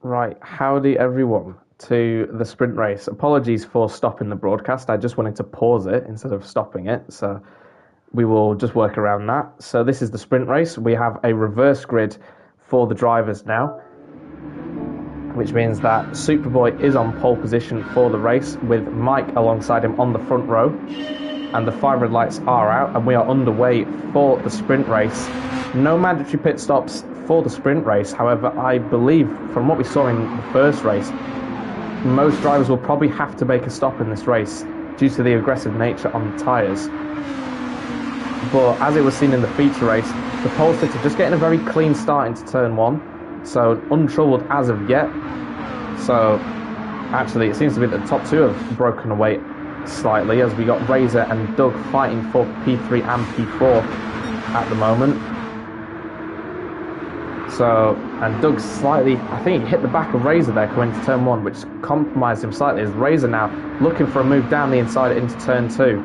Right, howdy everyone to the sprint race. Apologies for stopping the broadcast. I just wanted to pause it instead of stopping it, so we will just work around that. So this is the sprint race. We have a reverse grid for the drivers now, which means that Superboy is on pole position for the race with Mike alongside him on the front row, and the 5 red lights are out, and we are underway for the sprint race. No mandatory pit stops for the sprint race. However, I believe from what we saw in the first race, most drivers will probably have to make a stop in this race due to the aggressive nature on the tyres. But as it was seen in the feature race, the pole sitter just getting a very clean start into turn 1, so untroubled as of yet. So actually it seems to be that the top 2 have broken away slightly, as we got Razor and Doug fighting for P3 and P4 at the moment. So, and Doug slightly, I think he hit the back of Razor there coming into turn 1, which compromised him slightly, as Razor now looking for a move down the inside into turn 2.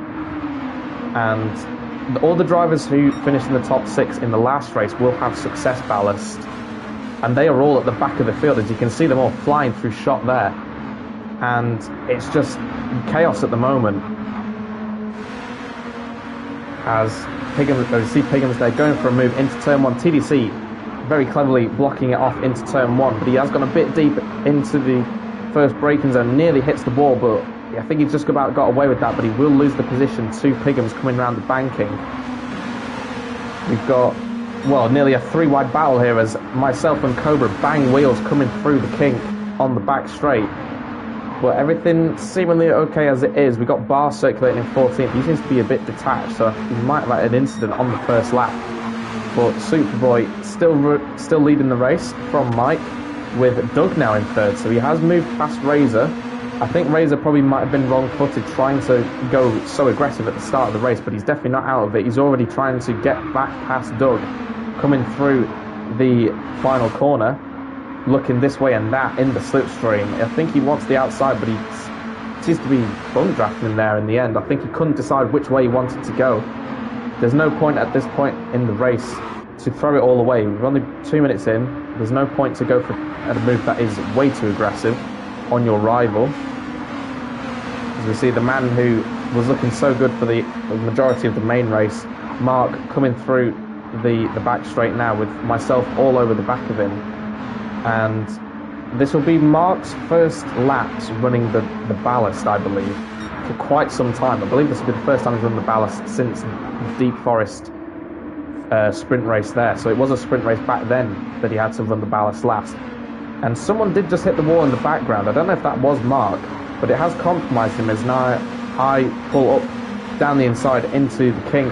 And all the drivers who finished in the top 6 in the last race will have success ballast, and they are all at the back of the field, as you can see them all flying through shot there. And it's just chaos at the moment, as Piggums, you see Piggums there going for a move into turn 1. TDC very cleverly blocking it off into turn 1, but he has gone a bit deep into the first braking zone, nearly hits the wall, but I think he's just about got away with that, but he will lose the position to Piggums coming around the banking. We've got, well, nearly a 3-wide battle here, as myself and Cobra bang wheels coming through the kink on the back straight. But everything seemingly okay as it is. We've got Bar circulating in 14th. He seems to be a bit detached, so he might have had an incident on the first lap. But Superboy still leading the race from Mike, with Doug now in 3rd. So he has moved past Razor. I think Razor probably might have been wrong-footed trying to go so aggressive at the start of the race, but he's definitely not out of it. He's already trying to get back past Doug, coming through the final corner, looking this way and that in the slipstream. I think he wants the outside, but he seems to be bum drafting there in the end. I think he couldn't decide which way he wanted to go. There's no point at this point in the race to throw it all away. We're only 2 minutes in. There's no point to go for a move that is way too aggressive on your rival. As we see the man who was looking so good for the majority of the main race, Mark, coming through the back straight now, with myself all over the back of him. And this will be Mark's first laps running the ballast, I believe, for quite some time. I believe this will be the first time he's run the ballast since the Deep Forest sprint race there. So it was a sprint race back then that he had to run the ballast last. And someone did just hit the wall in the background. I don't know if that was Mark, but it has compromised him, as now I pull up down the inside into the kink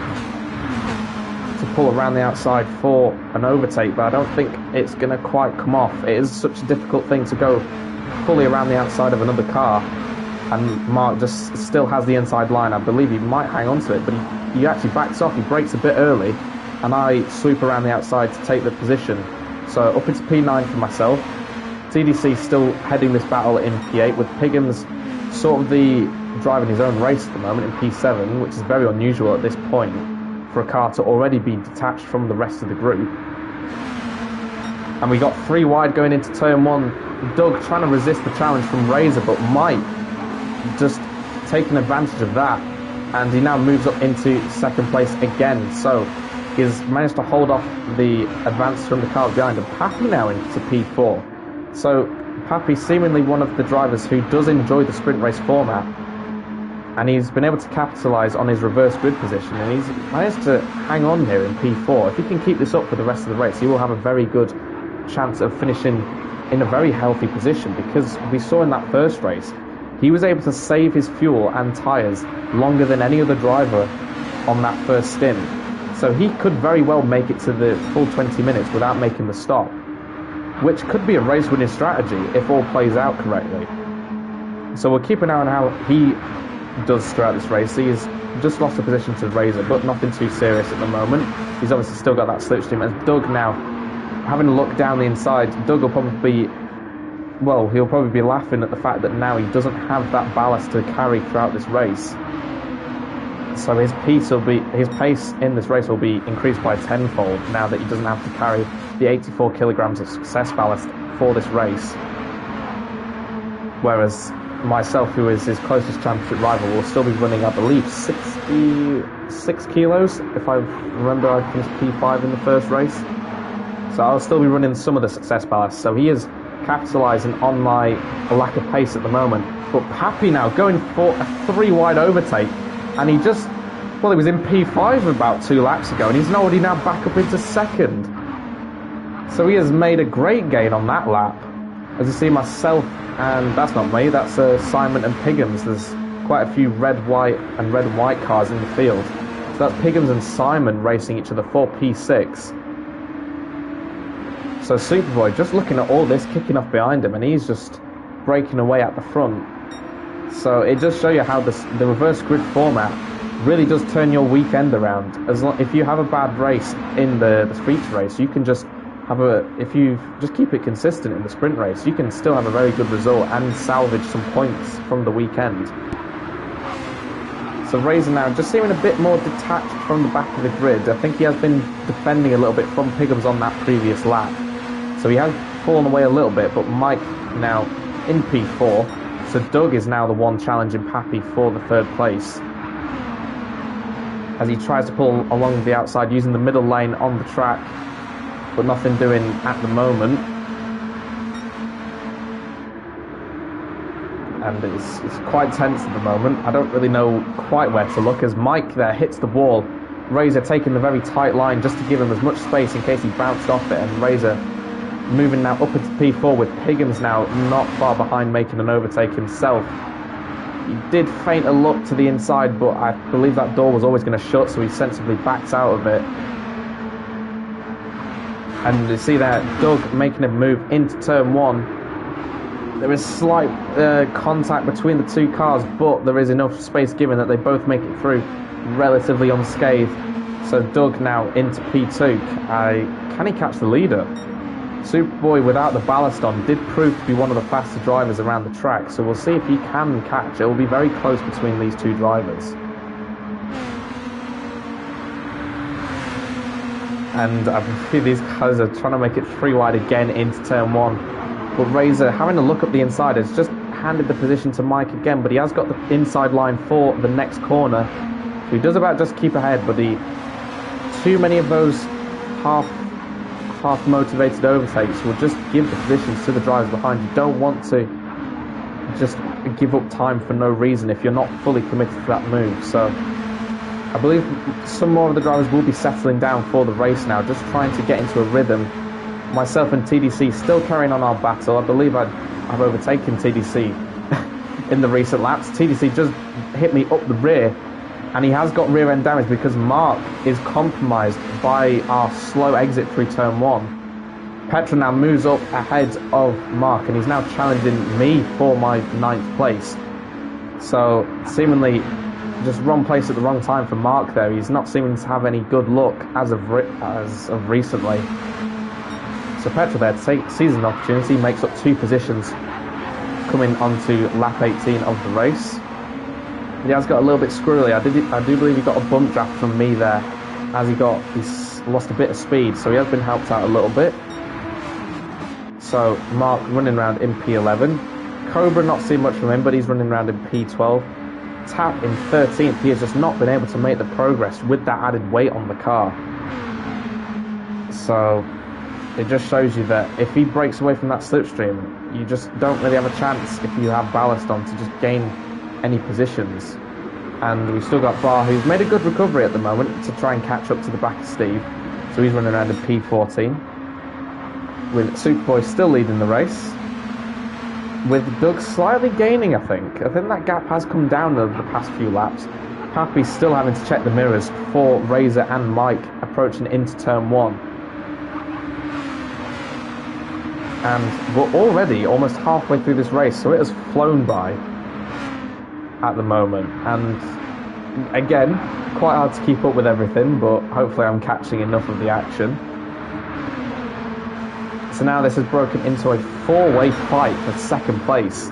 to pull around the outside for an overtake, but I don't think it's going to quite come off. It is such a difficult thing to go fully around the outside of another car, and Mark just still has the inside line. I believe he might hang on to it, but he actually backs off. He brakes a bit early, and I swoop around the outside to take the position. So up into P9 for myself. TDC still heading this battle in P8, with Piggums sort of driving his own race at the moment in P7, which is very unusual at this point for a car to already be detached from the rest of the group. And we got 3 wide going into turn 1. Doug trying to resist the challenge from Razor, but Mike just taking advantage of that, and he now moves up into 2nd place again. So he's managed to hold off the advance from the cars behind him. Pappy now into P4. So Pappy, seemingly one of the drivers who does enjoy the sprint race format, and he's been able to capitalise on his reverse grid position, and he's managed to hang on here in P4. If he can keep this up for the rest of the race, he will have a very good chance of finishing in a very healthy position, because we saw in that first race, he was able to save his fuel and tyres longer than any other driver on that first stint. So he could very well make it to the full 20 minutes without making the stop, which could be a race-winning strategy if all plays out correctly. So we'll keep an eye on how he does throughout this race. He's just lost a position to Razor, but nothing too serious at the moment. He's obviously still got that slipstream. As Doug now, having a look down the inside, Doug will probably be, well, he'll probably be laughing at the fact that now he doesn't have that ballast to carry throughout this race. So his pace in this race will be increased by tenfold now that he doesn't have to carry the 84 kilograms of success ballast for this race. whereas myself, who is his closest championship rival, will still be running, I believe, 66 kilos. If I remember, I finished P5 in the first race. So I'll still be running some of the success ballast. So he is capitalising on my lack of pace at the moment. But Pappy now going for a 3-wide overtake. And he just, well, he was in P5 about 2 laps ago, and he's already now back up into second. So he has made a great gain on that lap. As you see, myself, and that's not me, that's Simon and Piggins. There's quite a few red, white, and red and white cars in the field. So that's Piggins and Simon racing each other for P6. So Superboy just looking at all this, kicking off behind him, and he's just breaking away at the front. So it does show you how the reverse grid format really does turn your weekend around. If you have a bad race in the feature race, you can just if you just keep it consistent in the sprint race, you can still have a very good result and salvage some points from the weekend. So Razor now just seeming a bit more detached from the back of the grid. I think he has been defending a little bit from Piggums on that previous lap. So he has fallen away a little bit, but Mike now in P4. So Doug is now the one challenging Pappy for the 3rd place, as he tries to pull along the outside using the middle lane on the track, but nothing doing at the moment. And it's quite tense at the moment. I don't really know quite where to look, as Mike there hits the wall. Razor taking the very tight line just to give him as much space in case he bounced off it, and Razor moving now up into P4 with Piggins now not far behind, making an overtake himself. He did feint a look to the inside, but I believe that door was always going to shut, so he sensibly backs out of it. And you see there, Doug making a move into turn 1. There is slight contact between the 2 cars, but there is enough space given that they both make it through relatively unscathed. So Doug now into P2. Can he catch the leader? Superboy, without the ballast on, did prove to be one of the faster drivers around the track, so we'll see if he can catch. It will be very close between these 2 drivers. And I see these guys are trying to make it 3-wide again into turn 1. But Razor, having a look up the inside, has just handed the position to Mike again, but he has got the inside line for the next corner. So he does about just keep ahead, but too many of those half motivated overtakes will just give the positions to the drivers behind. You don't want to just give up time for no reason if you're not fully committed to that move. So I believe some more of the drivers will be settling down for the race now, just trying to get into a rhythm. Myself and TDC still carrying on our battle. I believe I've overtaken TDC in the recent laps. TDC just hit me up the rear, and he has got rear end damage because Mark is compromised by our slow exit through turn 1. Petra now moves up ahead of Mark, and he's now challenging me for my 9th place. So seemingly just wrong place at the wrong time for Mark there. He's not seeming to have any good luck as of recently. So Petra there sees an opportunity, makes up 2 positions coming onto lap 18 of the race. He has got a little bit squirrely. I do believe he got a bump draft from me there, as he's lost a bit of speed, so he has been helped out a little bit. So Mark running around in P11. Cobra not seeing much from him, but he's running around in P12. Tap in 13th. He has just not been able to make the progress with that added weight on the car. So it just shows you that if he breaks away from that slipstream, you just don't really have a chance if you have ballast on to just gain any positions. And we've still got Bar, who's made a good recovery at the moment to try and catch up to the back of Steve. So he's running around in P14, with Superboy still leading the race, with Doug slightly gaining. I think that gap has come down over the past few laps. Pappy's still having to check the mirrors for Razor and Mike approaching into turn 1. And we're already almost halfway through this race, so it has flown by at the moment. And again, quite hard to keep up with everything, but hopefully I'm catching enough of the action. So now this has broken into a 4-way fight for 2nd place.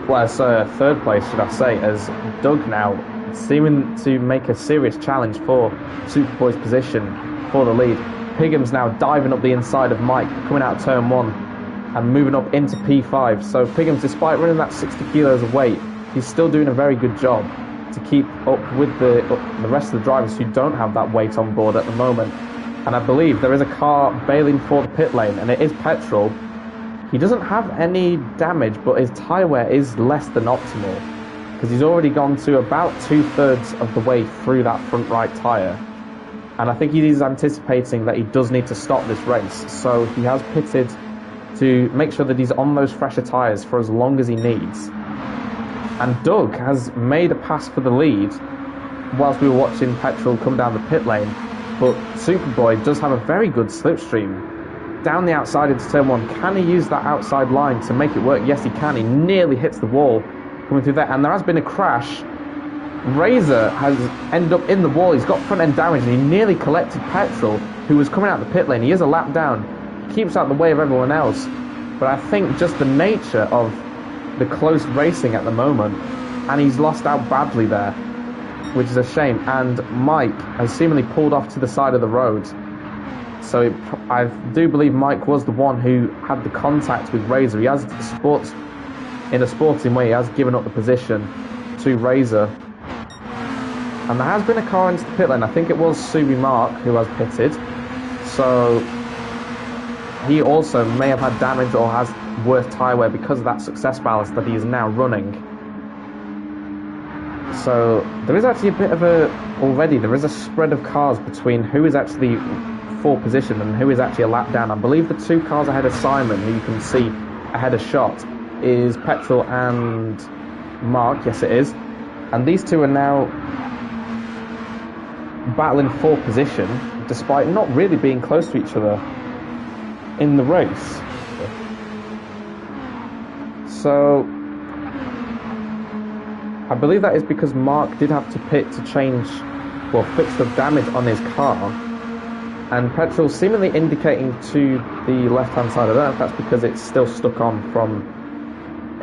Well, it's 3rd place, should I say, as Doug now seeming to make a serious challenge for Superboy's position for the lead. Piggum's now diving up the inside of Mike, coming out of turn 1. and moving up into P5. So Piggins, despite running that 60 kilos of weight, he's still doing a very good job to keep up with the rest of the drivers who don't have that weight on board at the moment. And I believe there is a car bailing for the pit lane, and it is Petrol. He doesn't have any damage, but his tyre wear is less than optimal, because he's already gone to about 2/3 of the way through that front right tyre. And I think he is anticipating that he does need to stop this race, so he has pitted to make sure that he's on those fresher tyres for as long as he needs. And Doug has made a pass for the lead whilst we were watching Petrol come down the pit lane, but Superboy does have a very good slipstream down the outside into turn 1. Can he use that outside line to make it work? Yes, he can. He nearly hits the wall coming through there, and there has been a crash. Razor has ended up in the wall. He's got front end damage, and he nearly collected Petrol, who was coming out the pit lane. He is a lap down. He keeps out the way of everyone else, but I think just the nature of the close racing at the moment, and he's lost out badly there, which is a shame. And Mike has seemingly pulled off to the side of the road, so I do believe Mike was the one who had the contact with Razor. He has in a sporting way, he has given up the position to Razor, and there has been a car into the pit lane. I think it was Subi Mark who has pitted, so he also may have had damage or has worse tyre wear because of that success ballast that he is now running. So there is actually a bit of there is a spread of cars between who is actually for position and who is actually a lap down. I believe the 2 cars ahead of Simon, who you can see ahead of shot, is Petrol and Mark. Yes, it is. And these 2 are now battling for position, despite not really being close to each other in the race. So I believe that is because Mark did have to pit to fix the damage on his car, and Petrol seemingly indicating to the left hand side. I don't know if that's because it's still stuck on from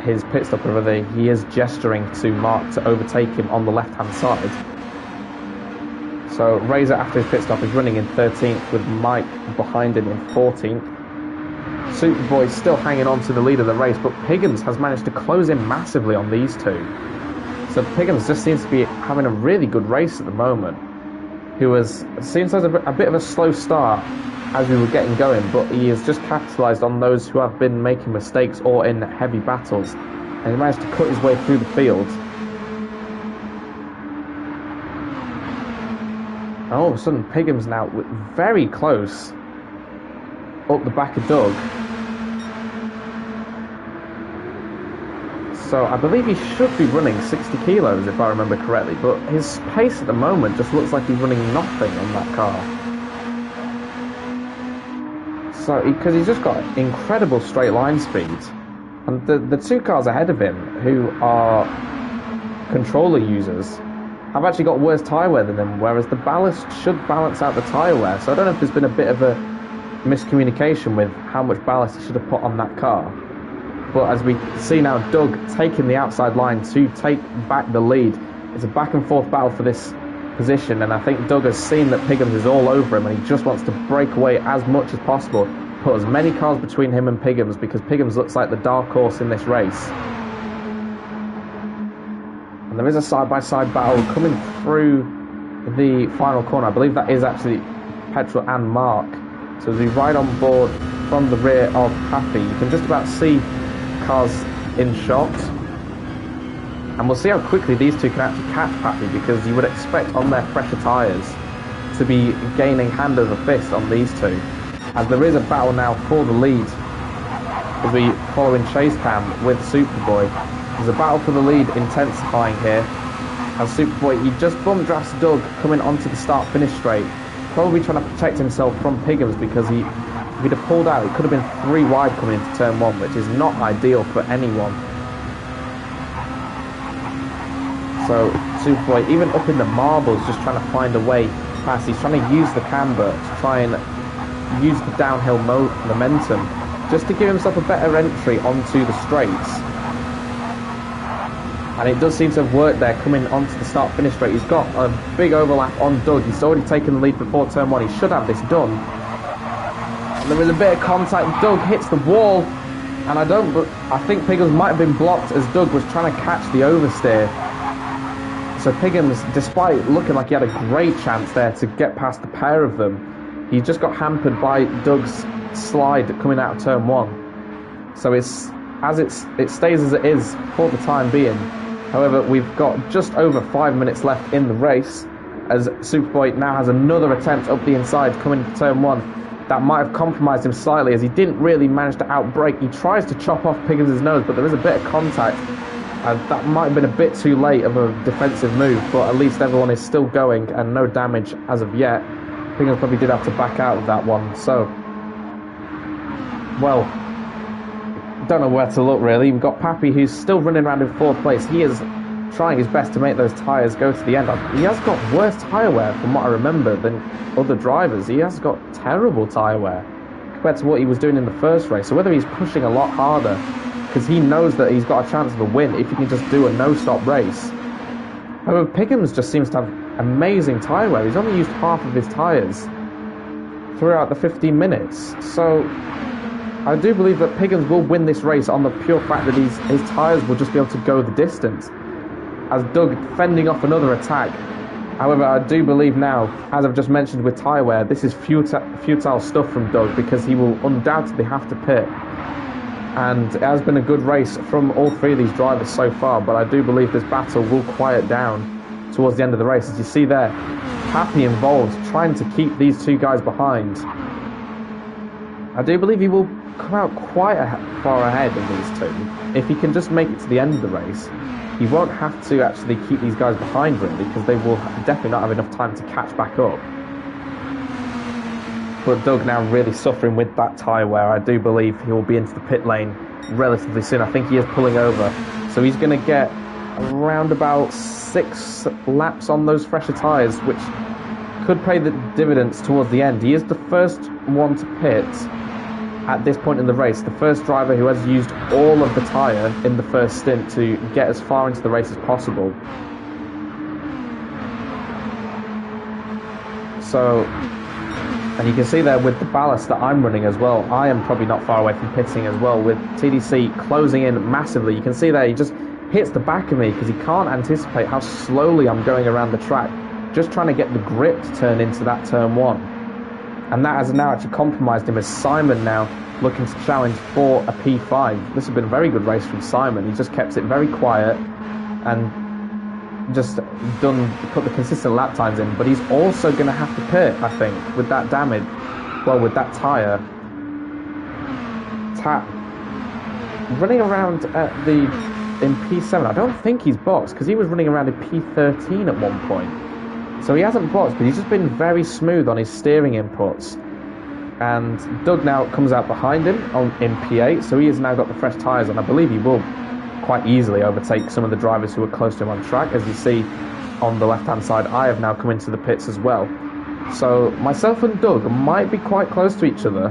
his pit stop, or whether he is gesturing to Mark to overtake him on the left hand side. So Razor, after his pit stop, is running in 13th with Mike behind him in 14th. Superboy still hanging on to the lead of the race, but Piggins has managed to close in massively on these 2. So Piggins just seems to be having a really good race at the moment. Seems to have a bit of a slow start as we were getting going, but he has just capitalised on those who have been making mistakes or in heavy battles, and he managed to cut his way through the field. And all of a sudden, Piggins now very close up the back of Doug. So I believe he should be running 60 kilos if I remember correctly, but his pace at the moment just looks like he's running nothing on that car. So because he's just got incredible straight line speed, and the 2 cars ahead of him, who are controller users, have actually got worse tyre wear than him, whereas the ballast should balance out the tyre wear. So I don't know if there's been a bit of a miscommunication with how much ballast he should have put on that car. But as we see now, Doug taking the outside line to take back the lead. It's a back and forth battle for this position, and I think Doug has seen that Piggins is all over him, and he just wants to break away as much as possible, put as many cars between him and Piggins, because Piggins looks like the dark horse in this race. And there is a side-by-side battle coming through the final corner. I believe that is actually Petrol and Mark. So as we ride on board from the rear of Pappy, you can just about see cars in shot. And we'll see how quickly these 2 can actually catch Pappy, because you would expect on their fresher tyres to be gaining hand over fist on these 2. As there is a battle now for the lead as we follow in chase cam with Superboy. There's a battle for the lead intensifying here, as Superboy, he just bum drafts Doug coming onto the start-finish straight, probably trying to protect himself from Piggins, because if he'd have pulled out, it could have been 3 wide coming into turn 1, which is not ideal for anyone. So Superboy, even up in the marbles, just trying to find a way past. He's trying to use the camber to try and use the downhill momentum just to give himself a better entry onto the straights. And it does seem to have worked there, coming onto the start-finish straight. He's got a big overlap on Doug. He's already taken the lead before turn 1. He should have this done. And there is a bit of contact. Doug hits the wall. And I think Piggins might have been blocked as Doug was trying to catch the oversteer. So Piggins, despite looking like he had a great chance there to get past the pair of them, he just got hampered by Doug's slide coming out of turn 1. So it stays as it is for the time being. However, we've got just over 5 minutes left in the race, as Superboy now has another attempt up the inside coming for turn 1. That might have compromised him slightly, as he didn't really manage to outbrake. He tries to chop off Piggins' nose, but there is a bit of contact. That might have been a bit too late of a defensive move, but at least everyone is still going and no damage as of yet. Piggins probably did have to back out of that one, so... Well, don't know where to look really. We've got Pappy, who's still running around in 4th place. He is trying his best to make those tyres go to the end. He has got worse tyre wear, from what I remember, than other drivers. He has got terrible tyre wear compared to what he was doing in the first race. So whether he's pushing a lot harder, because he knows that he's got a chance of a win if he can just do a no-stop race. However, Piggins just seems to have amazing tyre wear. He's only used half of his tyres throughout the 15 minutes. So I do believe that Piggins will win this race on the pure fact that his tyres will just be able to go the distance, as Doug fending off another attack. However, I do believe now, as I've just mentioned with tyre wear, this is futile stuff from Doug, because he will undoubtedly have to pit. And it has been a good race from all 3 of these drivers so far, but I do believe this battle will quiet down towards the end of the race. As you see there, Happy involved, trying to keep these 2 guys behind. I do believe he will come out quite far ahead of these 2. If he can just make it to the end of the race, he won't have to actually keep these guys behind really, because they will definitely not have enough time to catch back up. But Doug now really suffering with that tyre wear. I do believe he will be into the pit lane relatively soon. I think he is pulling over. So he's going to get around about 6 laps on those fresher tyres, which could pay the dividends towards the end. He is the first one to pit at this point in the race. The first driver who has used all of the tyre in the first stint to get as far into the race as possible. So... And you can see there with the ballast that I'm running as well, I am probably not far away from pitting as well, with TDC closing in massively. You can see there he just hits the back of me because he can't anticipate how slowly I'm going around the track, just trying to get the grip to turn into that turn 1. And that has now actually compromised him, as Simon now looking to challenge for a P5. This has been a very good race from Simon. He just kept it very quiet and just put the consistent lap times in, but he's also going to have to pit, I think, with that damage. Well, with that tyre. Running around in P7, I don't think he's boxed, because he was running around in P13 at one point. So he hasn't boxed, but he's just been very smooth on his steering inputs. And Doug now comes out behind him in P8, so he has now got the fresh tyres, and I believe he will quite easily overtake some of the drivers who are close to him on track. As you see on the left hand side, I have now come into the pits as well. So myself and Doug might be quite close to each other.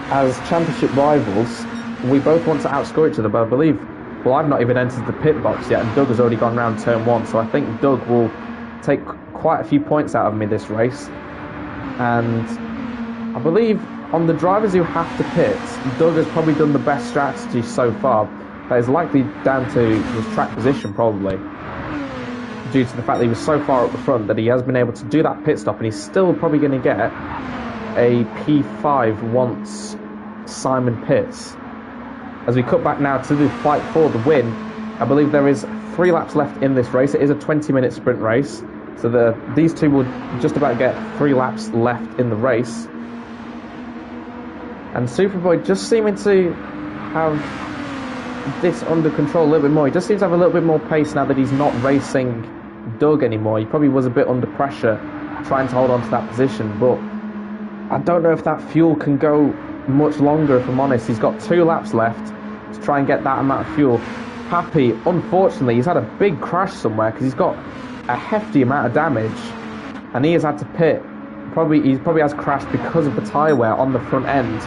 As championship rivals, we both want to outscore each other, but I believe, well, I've not even entered the pit box yet, and Doug has already gone round turn 1, so I think Doug will take quite a few points out of me this race. And I believe on the drivers who have to pit, Doug has probably done the best strategy so far. That is likely down to his track position, probably, due to the fact that he was so far up the front that he has been able to do that pit stop, and he's still probably going to get a P5 once Simon pits. As we cut back now to the fight for the win, I believe there is 3 laps left in this race. It is a 20-minute sprint race, so these 2 will just about get 3 laps left in the race. And Superboy just seeming to have this under control a little bit more. He just seems to have a little bit more pace now that he's not racing Doug anymore. He probably was a bit under pressure trying to hold on to that position, but I don't know if that fuel can go much longer, if I'm honest. He's got 2 laps left to try and get that amount of fuel. Happy, unfortunately, he's had a big crash somewhere because he's got a hefty amount of damage and he has had to pit. He probably has crashed because of the tyre wear on the front end.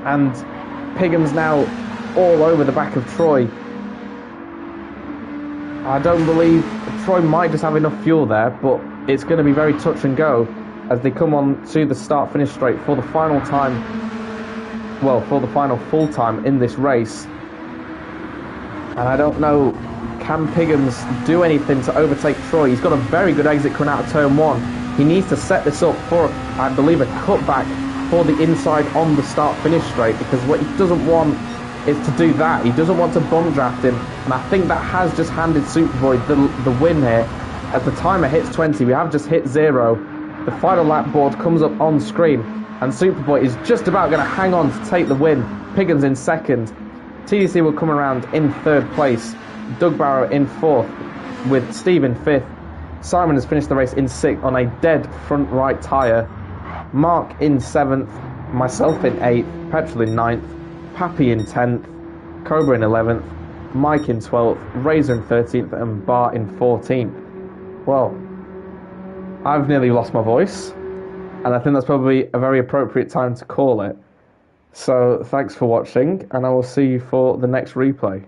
And Pigham's now all over the back of Troy. I don't believe Troy might just have enough fuel there, but it's going to be very touch and go as they come on to the start-finish straight for the final time well, for the final full time in this race. And I don't know, can Piggins do anything to overtake Troy? He's got a very good exit coming out of turn 1. He needs to set this up for, I believe, a cutback for the inside on the start-finish straight, because what he doesn't want is to do that. He doesn't want to bum draft him, and I think that has just handed Superboy the win here. As the timer hits 20, we have just hit 0. The final lap board comes up on screen, and Superboy is just about going to hang on to take the win. Piggins in second. TDC will come around in third place. Doug Barrow in fourth, with Steve in fifth. Simon has finished the race in sixth on a dead front right tyre. Mark in seventh, myself in eighth, Petrol in ninth, Pappy in 10th, Cobra in 11th, Mike in 12th, Razor in 13th, and Bart in 14th. Well, I've nearly lost my voice, and I think that's probably a very appropriate time to call it. So thanks for watching, and I will see you for the next replay.